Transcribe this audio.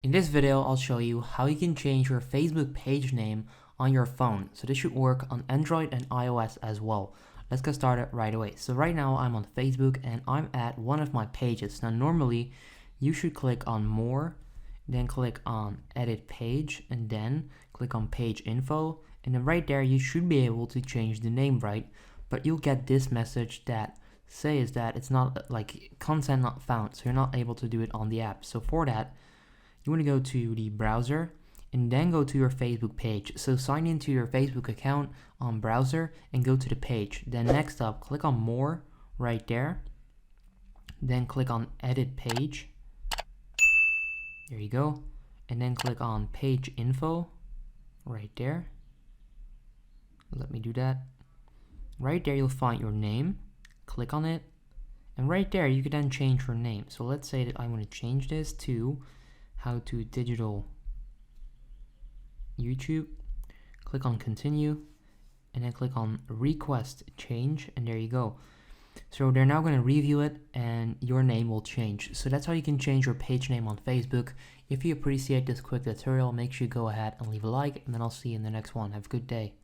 In this video, I'll show you how you can change your Facebook page name on your phone. So this should work on Android and iOS as well. Let's get started right away. So right now I'm on Facebook and I'm at one of my pages. Now normally you should click on more, then click on edit page, and then click on page info. And then right there you should be able to change the name, right? But you'll get this message that says that it's not like content not found. So you're not able to do it on the app. So for that, you want to go to the browser and then go to your Facebook page. So sign into your Facebook account on browser and go to the page. Then next up, click on more right there. Then click on edit page. There you go. And then click on page info right there. Let me do that. Right there you'll find your name. Click on it. And right there you can then change your name. So let's say that I want to change this to How to Digital YouTube. Click on continue and then click on request change, and there you go. So they're now going to review it and your name will change. So that's how you can change your page name on Facebook. If you appreciate this quick tutorial, make sure you go ahead and leave a like, and then I'll see you in the next one. Have a good day.